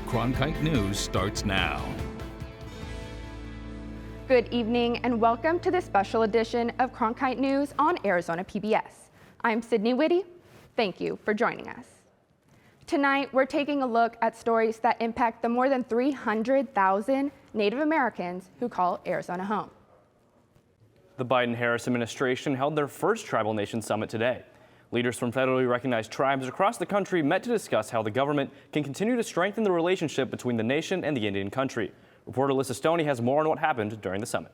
Cronkite News starts now. Good evening and welcome to this special edition of Cronkite News on Arizona PBS. I'm Sydney Whitty. Thank you for joining us. Tonight, we're taking a look at stories that impact the more than 300,000 Native Americans who call Arizona home. The Biden-Harris administration held their first Tribal Nation Summit today. Leaders from federally recognized tribes across the country met to discuss how the government can continue to strengthen the relationship between the nation and the Indian country. Reporter Alyssa Stoney has more on what happened during the summit.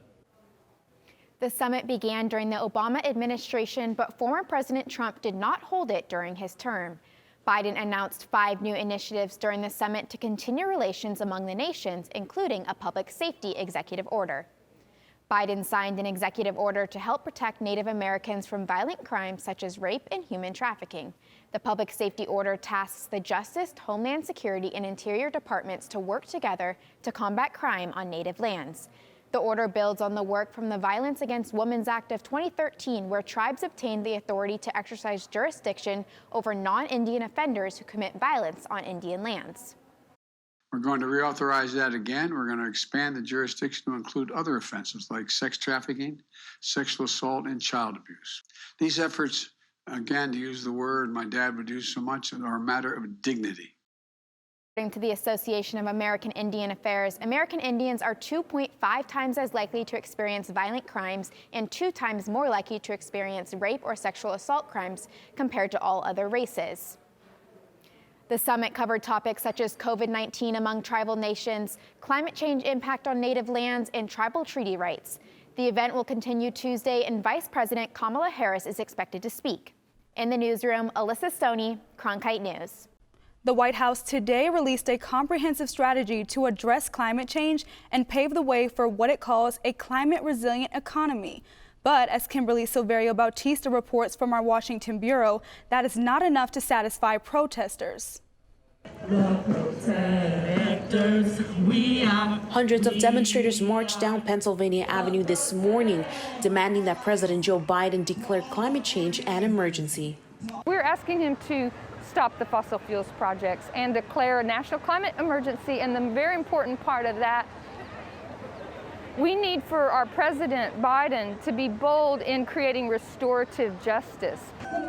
The summit began during the Obama administration, but former President Trump did not hold it during his term. Biden announced 5 new initiatives during the summit to continue relations among the nations, including a public safety executive order. Biden signed an executive order to help protect Native Americans from violent crimes such as rape and human trafficking. The public safety order tasks the Justice, Homeland Security, and Interior departments to work together to combat crime on Native lands. The order builds on the work from the Violence Against Women's Act of 2013, where tribes obtained the authority to exercise jurisdiction over non-Indian offenders who commit violence on Indian lands. We're going to reauthorize that again. We're going to expand the jurisdiction to include other offenses like sex trafficking, sexual assault, and child abuse. These efforts, again, to use the word my dad would use so much, are a matter of dignity. According to the Association of American Indian Affairs, American Indians are 2.5 times as likely to experience violent crimes and 2 times more likely to experience rape or sexual assault crimes compared to all other races. The summit covered topics such as COVID-19 among tribal nations, climate change impact on native lands, and tribal treaty rights. The event will continue Tuesday, and Vice President Kamala Harris is expected to speak. In the newsroom, Alyssa Stoney, Cronkite News. The White House today released a comprehensive strategy to address climate change and pave the way for what it calls a climate-resilient economy. But as Kimberly Silverio Bautista reports from our Washington bureau, that is not enough to satisfy protesters. Hundreds of demonstrators marched down Pennsylvania Avenue this morning, demanding that President Joe Biden declare climate change an emergency. We're asking him to stop the fossil fuels projects and declare a national climate emergency, and the very important part of that, we need for our President Biden to be bold in creating restorative justice.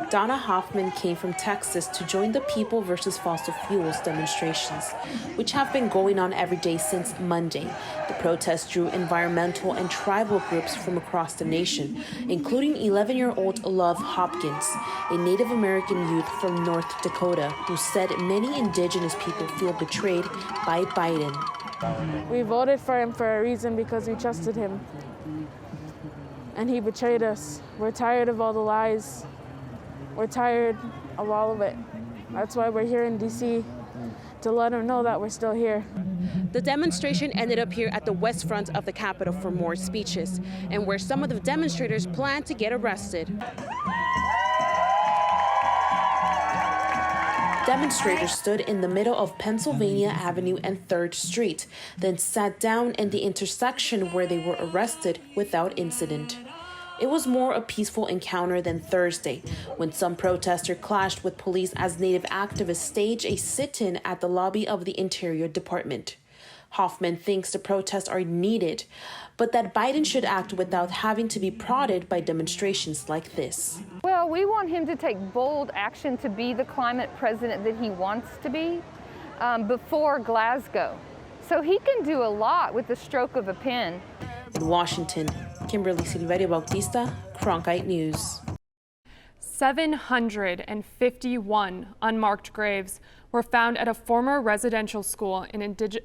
Donna Hoffman came from Texas to join the People versus Fossil Fuels demonstrations, which have been going on every day since Monday. The protests drew environmental and tribal groups from across the nation, including 11-year-old Love Hopkins, a Native American youth from North Dakota, who said many indigenous people feel betrayed by Biden. We voted for him for a reason, because we trusted him. And he betrayed us. We're tired of all the lies. We're tired of all of it. That's why we're here in D.C., to let him know that we're still here. The demonstration ended up here at the west front of the Capitol for more speeches, and where some of the demonstrators plan to get arrested. Demonstrators stood in the middle of Pennsylvania Avenue and 3rd Street, then sat down in the intersection where they were arrested without incident. It was more a peaceful encounter than Thursday, when some protesters clashed with police as Native activists staged a sit-in at the lobby of the Interior Department. Hoffman thinks the protests are needed, but that Biden should act without having to be prodded by demonstrations like this. Well, we want him to take bold action to be the climate president that he wants to be before Glasgow. So he can do a lot with the stroke of a pen. In Washington, Kimberly Silverio Bautista, Cronkite News. 751 unmarked graves were found at a former residential school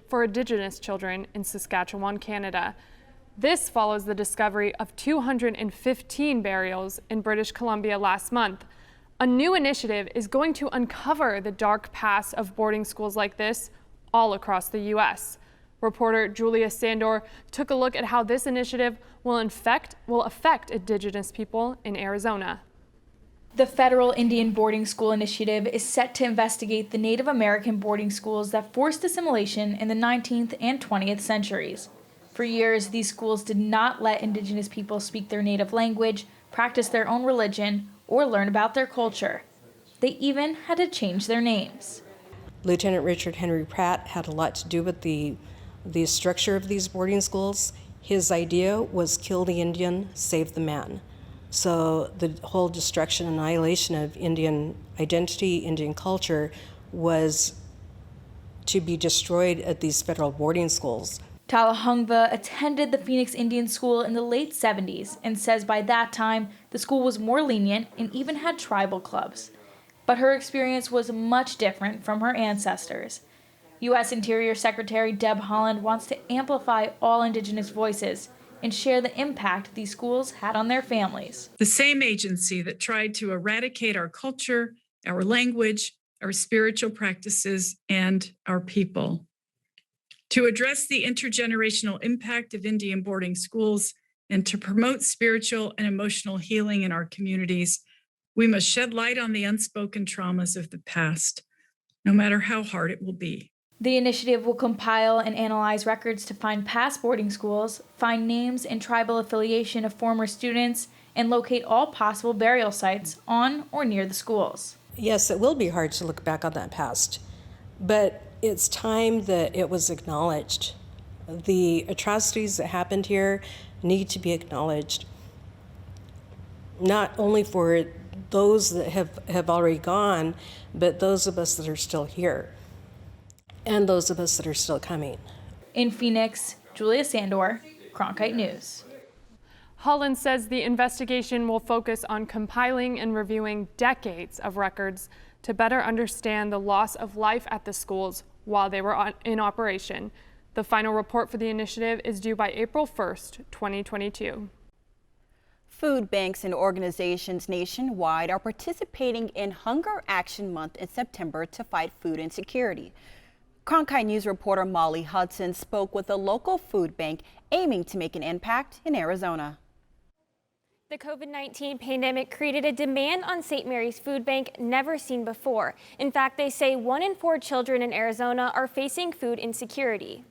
for Indigenous children in Saskatchewan, Canada. This follows the discovery of 215 burials in British Columbia last month. A new initiative is going to uncover the dark past of boarding schools like this all across the U.S. Reporter Julia Sandor took a look at how this initiative will affect Indigenous people in Arizona. The Federal Indian Boarding School Initiative is set to investigate the Native American boarding schools that forced assimilation in the 19th and 20th centuries. For years, these schools did not let Indigenous people speak their native language, practice their own religion, or learn about their culture. They even had to change their names. Lieutenant Richard Henry Pratt had a lot to do with the structure of these boarding schools. His idea was kill the Indian, save the man. So the whole destruction and annihilation of Indian identity, Indian culture was to be destroyed at these federal boarding schools. Talahungva attended the Phoenix Indian School in the late 70s and says by that time the school was more lenient and even had tribal clubs. But her experience was much different from her ancestors. U.S. Interior Secretary Deb Haaland wants to amplify all Indigenous voices and share the impact these schools had on their families. The same agency that tried to eradicate our culture, our language, our spiritual practices, and our people. To address the intergenerational impact of Indian boarding schools and to promote spiritual and emotional healing in our communities, we must shed light on the unspoken traumas of the past, no matter how hard it will be. The initiative will compile and analyze records to find past boarding schools, find names and tribal affiliation of former students, and locate all possible burial sites on or near the schools. Yes, it will be hard to look back on that past, but it's time that it was acknowledged. The atrocities that happened here need to be acknowledged, not only for those that have already gone, but those of us that are still here, and those of us that are still coming. In Phoenix, Julia Sandor, Cronkite News. Haaland says the investigation will focus on compiling and reviewing decades of records to better understand the loss of life at the schools while they were in operation. The final report for the initiative is due by April 1st, 2022. Food banks and organizations nationwide are participating in Hunger Action Month in September to fight food insecurity. Cronkite News reporter Molly Hudson spoke with a local food bank aiming to make an impact in Arizona. The COVID-19 pandemic created a demand on St. Mary's Food Bank never seen before. In fact, they say 1 in 4 children in Arizona are facing food insecurity.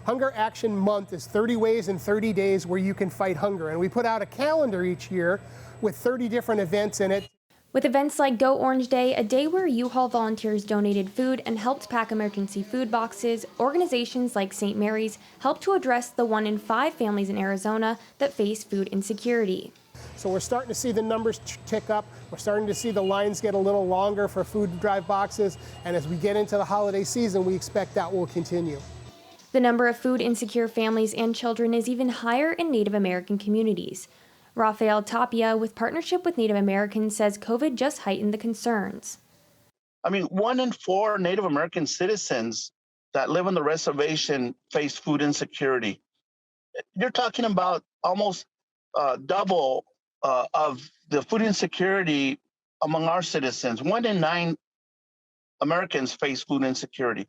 Hunger Action Month is 30 ways in 30 days where you can fight hunger. And we put out a calendar each year with 30 different events in it. With events like Go Orange Day, a day where U-Haul volunteers donated food and helped pack emergency food boxes, organizations like St. Mary's help to address the 1 in 5 families in Arizona that face food insecurity. So we're starting to see the numbers tick up. We're starting to see the lines get a little longer for food drive boxes. And as we get into the holiday season, we expect that will continue. The number of food insecure families and children is even higher in Native American communities. Rafael Tapia, with partnership with Native Americans, says COVID just heightened the concerns. I mean, 1 in 4 Native American citizens that live on the reservation face food insecurity. You're talking about almost double of the food insecurity among our citizens. 1 in 9 Americans face food insecurity.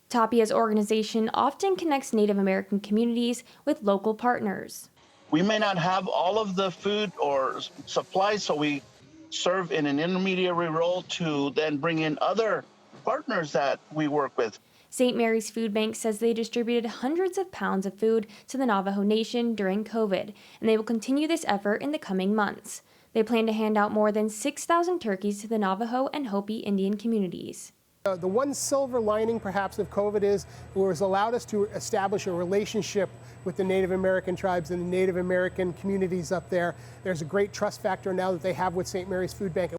Tapia's organization often connects Native American communities with local partners. We may not have all of the food or supplies, so we serve in an intermediary role to then bring in other partners that we work with. St. Mary's Food Bank says they distributed hundreds of pounds of food to the Navajo Nation during COVID, and they will continue this effort in the coming months. They plan to hand out more than 6,000 turkeys to the Navajo and Hopi Indian communities. The one silver lining, perhaps, of COVID is it has allowed us to establish a relationship with the Native American tribes and the Native American communities up there. There's a great trust factor now that they have with St. Mary's Food Bank.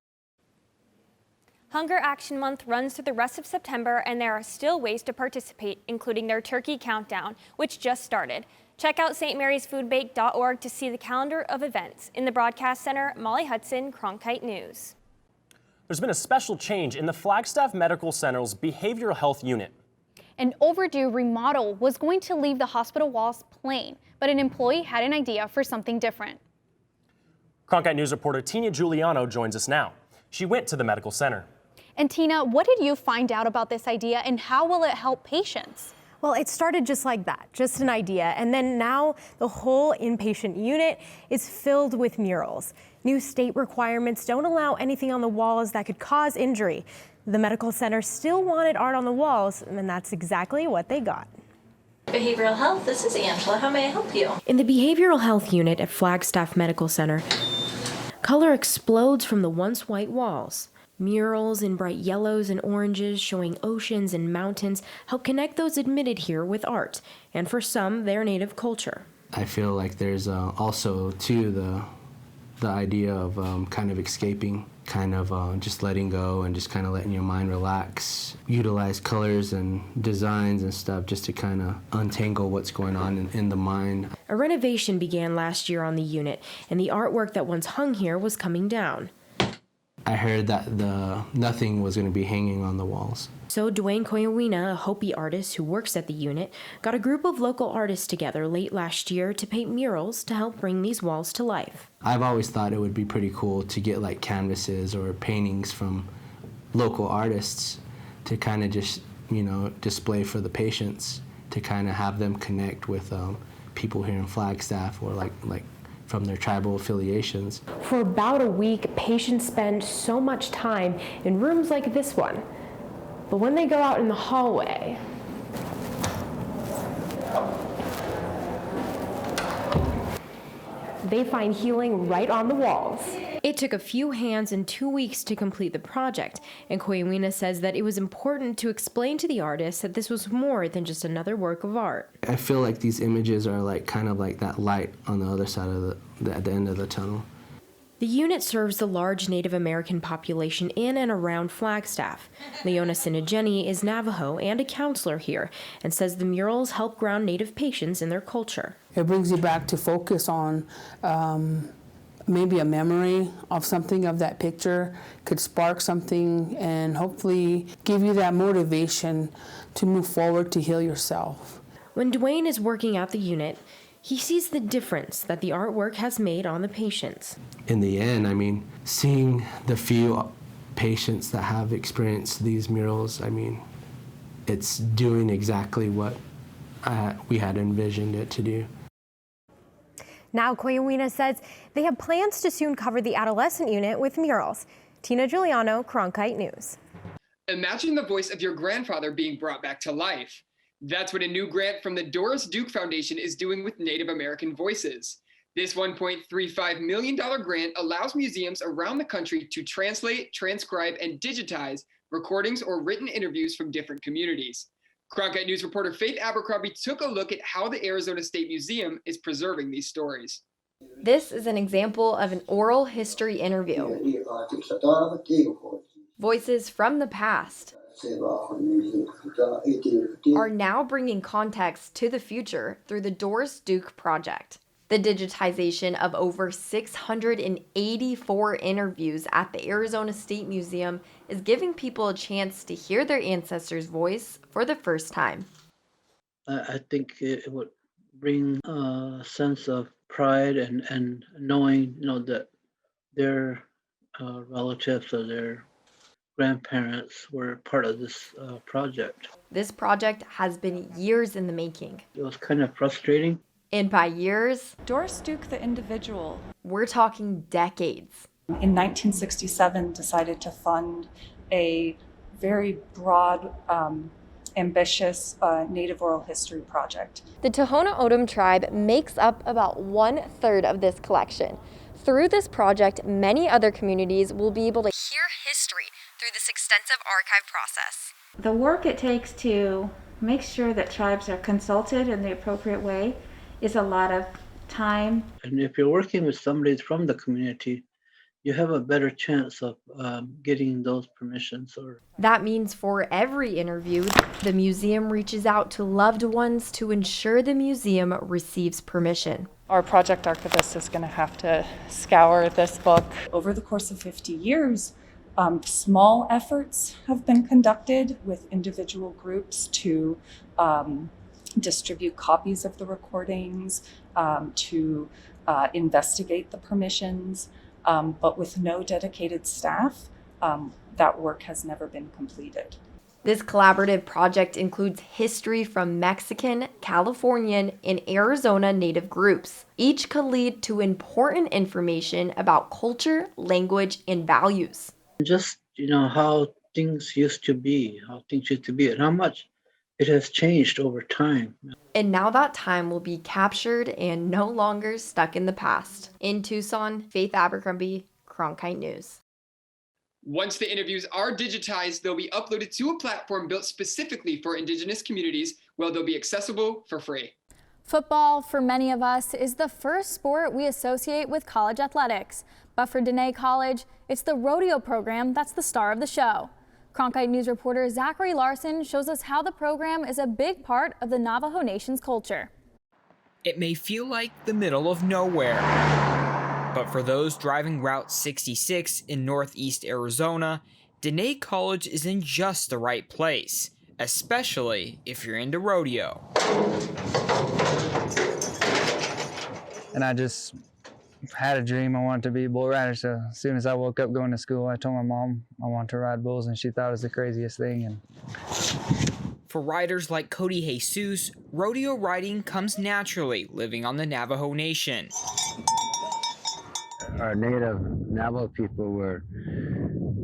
Hunger Action Month runs through the rest of September, and there are still ways to participate, including their turkey countdown, which just started. Check out stmarysfoodbank.org to see the calendar of events. In the broadcast center, Molly Hudson, Cronkite News. There's been a special change in the Flagstaff Medical Center's behavioral health unit. An overdue remodel was going to leave the hospital walls plain, but an employee had an idea for something different. Cronkite News reporter Tina Giuliano joins us now. She went to the medical center. And Tina, what did you find out about this idea and how will it help patients? Well, it started just like that, just an idea, and then now the whole inpatient unit is filled with murals. New state requirements don't allow anything on the walls that could cause injury. The medical center still wanted art on the walls, and that's exactly what they got. Behavioral health, this is Angela. How may I help you? In the behavioral health unit at Flagstaff Medical Center, color explodes from the once white walls. Murals in bright yellows and oranges showing oceans and mountains help connect those admitted here with art, and for some, their native culture. I feel like there's also, too, the idea of kind of escaping, kind of just letting go and just kind of letting your mind relax. Utilize colors and designs and stuff just to kind of untangle what's going on in the mind. A renovation began last year on the unit, and the artwork that once hung here was coming down. I heard that nothing was going to be hanging on the walls. So Dwayne Koyawina, a Hopi artist who works at the unit, got a group of local artists together late last year to paint murals to help bring these walls to life. I've always thought it would be pretty cool to get like canvases or paintings from local artists to kind of just, display for the patients, to kind of have them connect with people here in Flagstaff or like from their tribal affiliations. For about a week, patients spend so much time in rooms like this one. But when they go out in the hallway, they find healing right on the walls. It took a few hands and 2 weeks to complete the project, and Koyawina says that it was important to explain to the artists that this was more than just another work of art. I feel like these images are like kind of like that light on the other side of at the end of the tunnel. The unit serves the large Native American population in and around Flagstaff. Leona Sinajeni is Navajo and a counselor here and says the murals help ground Native patients in their culture. It brings you back to focus on maybe a memory of something of that picture, could spark something and hopefully give you that motivation to move forward to heal yourself. When Dwayne is working at the unit, he sees the difference that the artwork has made on the patients. In the end, seeing the few patients that have experienced these murals, it's doing exactly what we had envisioned it to do. Now, Koyawina says they have plans to soon cover the adolescent unit with murals. Tina Giuliano, Cronkite News. Imagine the voice of your grandfather being brought back to life. That's what a new grant from the Doris Duke Foundation is doing with Native American voices. This $1.35 million grant allows museums around the country to translate, transcribe, and digitize recordings or written interviews from different communities. Cronkite News reporter Faith Abercrombie took a look at how the Arizona State Museum is preserving these stories. This is an example of an oral history interview. Voices from the past are now bringing context to the future through the Doris Duke Project. The digitization of over 684 interviews at the Arizona State Museum is giving people a chance to hear their ancestors' voice for the first time. I think it would bring a sense of pride and knowing, that their relatives or their grandparents were part of this project. This project has been years in the making. It was kind of frustrating. And by years, Doris Duke, the individual, we're talking decades. In 1967, decided to fund a very broad, ambitious Native oral history project. The Tohono O'odham tribe makes up about 1/3 of this collection. Through this project, many other communities will be able to hear history through this extensive archive process. The work it takes to make sure that tribes are consulted in the appropriate way is a lot of time. And if you're working with somebody from the community, you have a better chance of getting those permissions. That means for every interview, the museum reaches out to loved ones to ensure the museum receives permission. Our project archivist is going to have to scour this book. Over the course of 50 years, small efforts have been conducted with individual groups to distribute copies of the recordings, to investigate the permissions, but with no dedicated staff, that work has never been completed. This collaborative project includes history from Mexican, Californian, and Arizona Native groups. Each could lead to important information about culture, language, and values. Just, how things used to be, and how much it has changed over time. And now that time will be captured and no longer stuck in the past. In Tucson, Faith Abercrombie, Cronkite News. Once the interviews are digitized, they'll be uploaded to a platform built specifically for Indigenous communities where they'll be accessible for free. Football, for many of us, is the first sport we associate with college athletics. But for Dene College, it's the rodeo program that's the star of the show. Cronkite News reporter Zachary Larson shows us how the program is a big part of the Navajo Nation's culture. It may feel like the middle of nowhere, but for those driving Route 66 in northeast Arizona, Dene College is in just the right place, especially if you're into rodeo. And I just had a dream. I wanted to be a bull rider. So as soon as I woke up going to school, I told my mom I wanted to ride bulls, and she thought it was the craziest thing. And for riders like Cody Jesus, rodeo riding comes naturally living on the Navajo Nation. Our native Navajo people were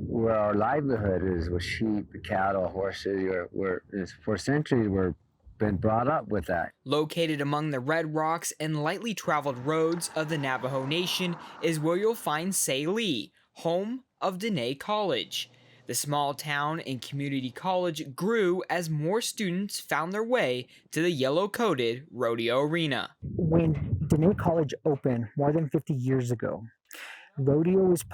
where our livelihood is with sheep, cattle, horses. For centuries we're been brought up with that. Located among the red rocks and lightly traveled roads of the Navajo Nation is where you'll find Salie, home of Dene College. The small town and community college grew as more students found their way to the yellow-coated rodeo arena. When Dene College opened more than 50 years ago, rodeo is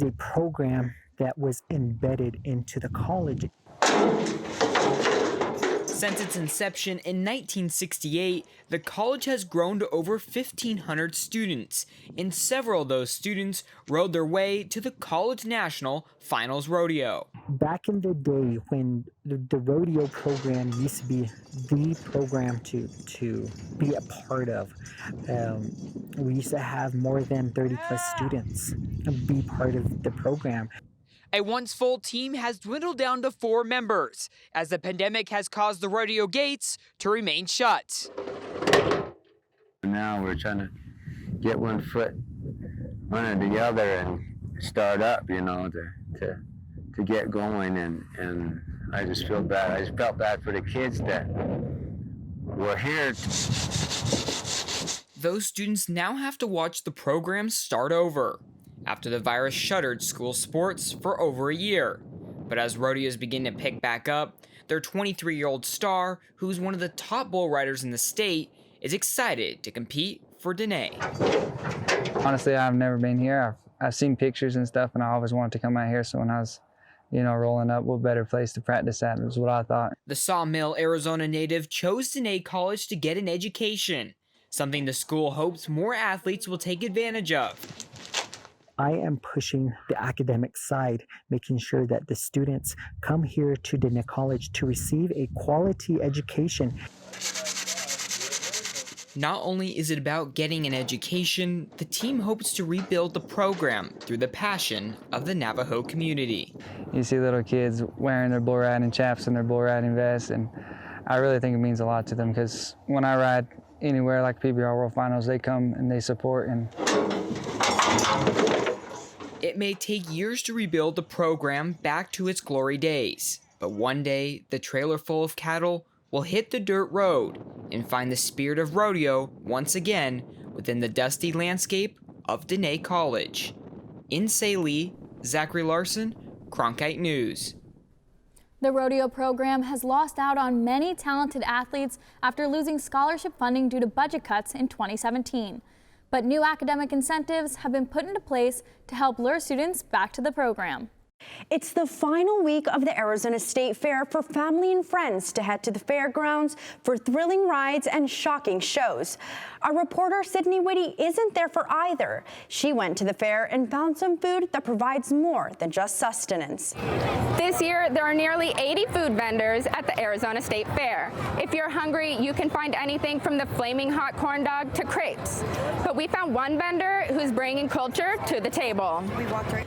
a program that was embedded into the college. Since its inception in 1968, the college has grown to over 1,500 students, and several of those students rode their way to the College National Finals Rodeo. Back in the day when the rodeo program used to be the program to be a part of, we used to have more than 30 plus students be part of the program. A once full team has dwindled down to 4 members, as the pandemic has caused the rodeo gates to remain shut. Now we're trying to get one foot under the other and start up, to get going, and I just feel bad. I just felt bad for the kids that were here. Those students now have to watch the program start over, after the virus shuttered school sports for over a year. But as rodeos begin to pick back up, their 23-year-old star, who's one of the top bull riders in the state, is excited to compete for Dene. honestly, I've never been here. I've seen pictures and stuff, and I always wanted to come out here. So when I was rolling up, what better place to practice at was what I thought. The Sawmill, Arizona native chose Dene College to get an education, something the school hopes more athletes will take advantage of. I am pushing the academic side, making sure that the students come here to Dene College to receive a quality education. Not only is it about getting an education, the team hopes to rebuild the program through the passion of the Navajo community. You see little kids wearing their bull riding chaps and their bull riding vests, and I really think it means a lot to them, because when I ride anywhere like PBR World Finals, they come and they support. And it may take years to rebuild the program back to its glory days, but one day the trailer full of cattle will hit the dirt road and find the spirit of rodeo once again within the dusty landscape of Dene College. In Salie, Zachary Larson, Cronkite News. The rodeo program has lost out on many talented athletes after losing scholarship funding due to budget cuts in 2017. But new academic incentives have been put into place to help lure students back to the program. It's the final week of the Arizona State Fair for family and friends to head to the fairgrounds for thrilling rides and shocking shows. Our reporter, Sydney Whitty, isn't there for either. She went to the fair and found some food that provides more than just sustenance. This year, there are nearly 80 food vendors at the Arizona State Fair. If you're hungry, you can find anything from the flaming hot corn dog to crepes. But we found one vendor who's bringing culture to the table.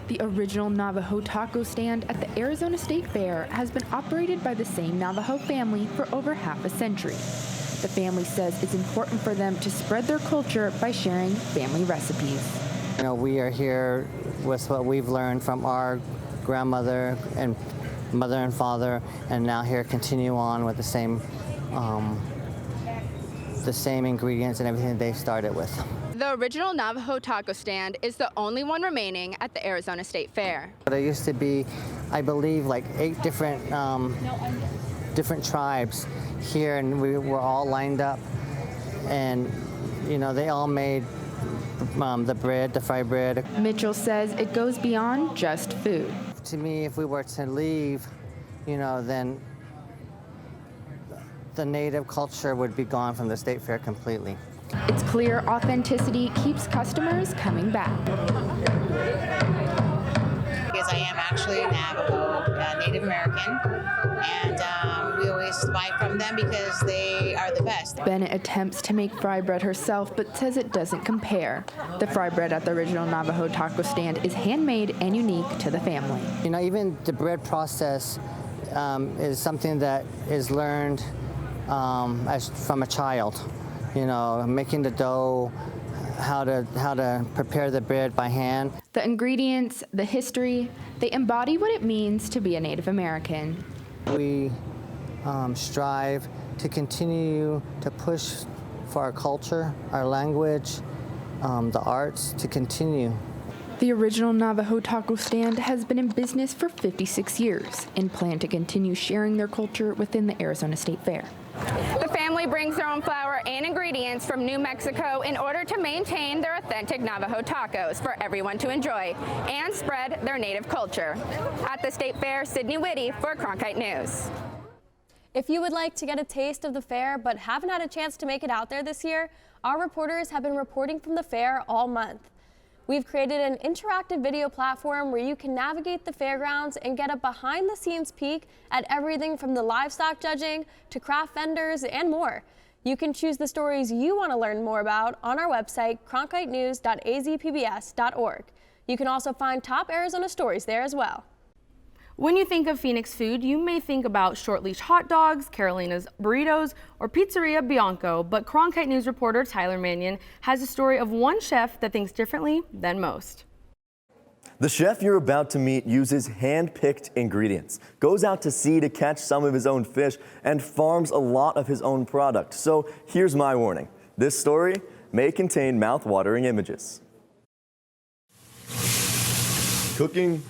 The original Navajo taco stand at the Arizona State Fair has been operated by the same Navajo family for over half a century. The family says it's important for them to spread their culture by sharing family recipes. We are here with what we've learned from our grandmother and mother and father, and now here continue on with the same ingredients and everything that they started with. The original Navajo taco stand is the only one remaining at the Arizona State Fair. There used to be, I believe, like 8 different tribes here, and we were all lined up, and you know, they all made the bread, the fried bread. Mitchell says it goes beyond just food. To me, if we were to leave, you know, then the native culture would be gone from the state fair completely. Its clear authenticity keeps customers coming back. Because I am actually Navajo, Native American, and we always buy from them because they are the best. Bennett attempts to make fry bread herself, but says it doesn't compare. The fry bread at the original Navajo taco stand is handmade and unique to the family. You know, even the bread process is something that is learned from a child. You know, making the dough, how to prepare the bread by hand. The ingredients, the history, they embody what it means to be a Native American. We strive to continue to push for our culture, our language, the arts, to continue. The original Navajo taco stand has been in business for 56 years and plan to continue sharing their culture within the Arizona State Fair. The family brings their own flour and ingredients from New Mexico in order to maintain their authentic Navajo tacos for everyone to enjoy and spread their native culture. At the State Fair, Sydney Whitty for Cronkite News. If you would like to get a taste of the fair but haven't had a chance to make it out there this year, our reporters have been reporting from the fair all month. We've created an interactive video platform where you can navigate the fairgrounds and get a behind-the-scenes peek at everything from the livestock judging to craft vendors and more. You can choose the stories you want to learn more about on our website, cronkitenews.azpbs.org. You can also find top Arizona stories there as well. When you think of Phoenix food, you may think about short leash hot dogs, Carolina's burritos, or Pizzeria Bianco, but Cronkite News reporter Tyler Mannion has a story of one chef that thinks differently than most. The chef you're about to meet uses hand-picked ingredients, goes out to sea to catch some of his own fish, and farms a lot of his own product. So here's my warning. This story may contain mouth-watering images. Cooking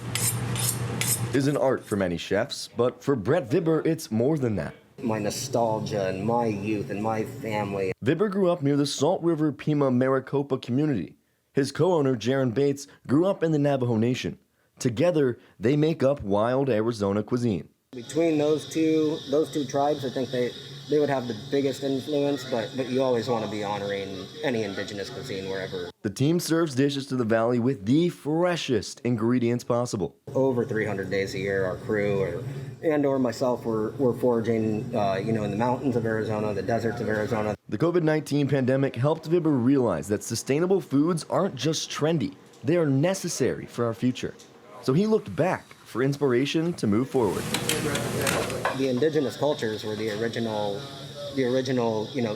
is an art for many chefs, but for Brett Vibber, it's more than that. My nostalgia and my youth and my family. Vibber grew up near the Salt River Pima Maricopa community. His co-owner, Jaron Bates, grew up in the Navajo Nation. Together, they make up Wild Arizona Cuisine. Between those two tribes, I think they would have the biggest influence, but you always want to be honoring any indigenous cuisine wherever. The team serves dishes to the valley with the freshest ingredients possible. Over 300 days a year, our crew or myself, we're foraging, in the mountains of Arizona, the deserts of Arizona. The COVID-19 pandemic helped Vibber realize that sustainable foods aren't just trendy, they are necessary for our future. So he looked back for inspiration to move forward. The indigenous cultures were the original,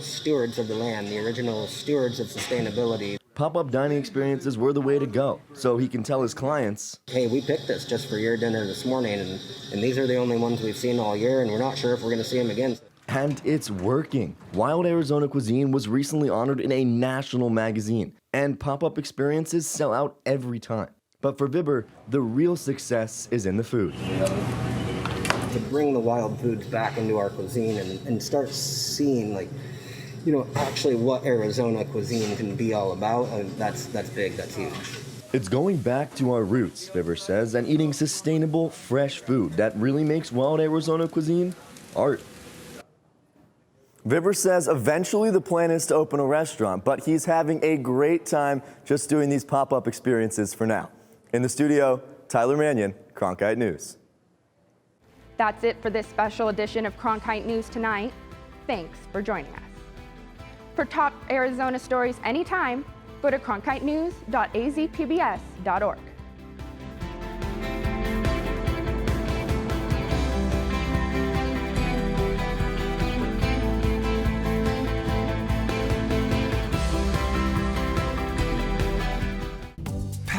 stewards of the land, the original stewards of sustainability. Pop-up dining experiences were the way to go, so he can tell his clients, hey, we picked this just for your dinner this morning, and these are the only ones we've seen all year, and we're not sure if we're going to see them again. And it's working. Wild Arizona Cuisine was recently honored in a national magazine, and pop-up experiences sell out every time. But for Vibber, the real success is in the food. To bring the wild foods back into our cuisine and start seeing, actually what Arizona cuisine can be all about, that's big, that's huge. It's going back to our roots, Vibber says, and eating sustainable, fresh food that really makes Wild Arizona Cuisine art. Vibber says eventually the plan is to open a restaurant, but he's having a great time just doing these pop-up experiences for now. In the studio, Tyler Mannion, Cronkite News. That's it for this special edition of Cronkite News tonight. Thanks for joining us. For top Arizona stories anytime, go to cronkitenews.azpbs.org.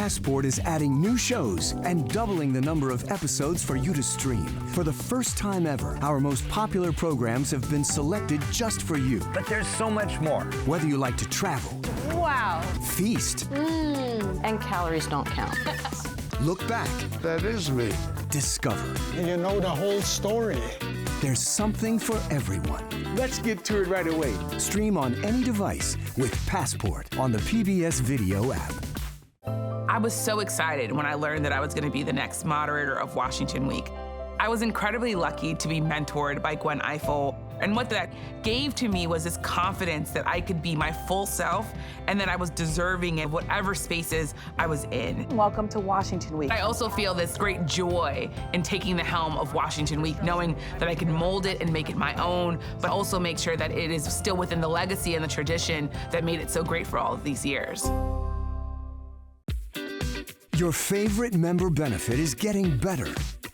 Passport is adding new shows and doubling the number of episodes for you to stream. For the first time ever, our most popular programs have been selected just for you. But there's so much more. Whether you like to travel, Wow. Feast. And calories don't count. Look back. That is me. Discover. And you know the whole story. There's something for everyone. Let's get to it right away. Stream on any device with Passport on the PBS Video app. I was so excited when I learned that I was going to be the next moderator of Washington Week. I was incredibly lucky to be mentored by Gwen Ifill, and what that gave to me was this confidence that I could be my full self and that I was deserving of whatever spaces I was in. Welcome to Washington Week. I also feel this great joy in taking the helm of Washington Week, knowing that I can mold it and make it my own, but also make sure that it is still within the legacy and the tradition that made it so great for all of these years. Your favorite member benefit is getting better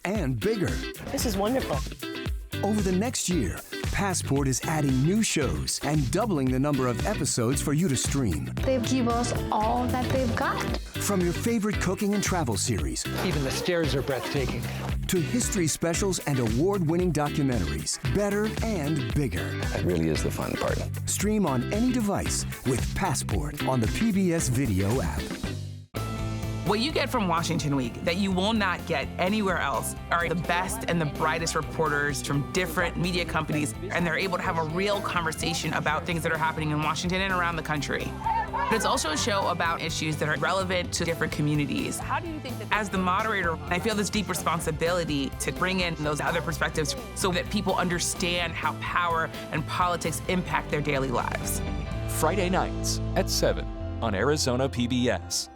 and bigger. This is wonderful. Over the next year, Passport is adding new shows and doubling the number of episodes for you to stream. They give us all that they've got. From your favorite cooking and travel series. Even the stairs are breathtaking. To history specials and award-winning documentaries. Better and bigger. That really is the fun part. Stream on any device with Passport on the PBS Video app. What you get from Washington Week that you will not get anywhere else are the best and the brightest reporters from different media companies, and they're able to have a real conversation about things that are happening in Washington and around the country. But it's also a show about issues that are relevant to different communities. How do you think that As the moderator, I feel this deep responsibility to bring in those other perspectives so that people understand how power and politics impact their daily lives. Friday nights at 7 on Arizona PBS.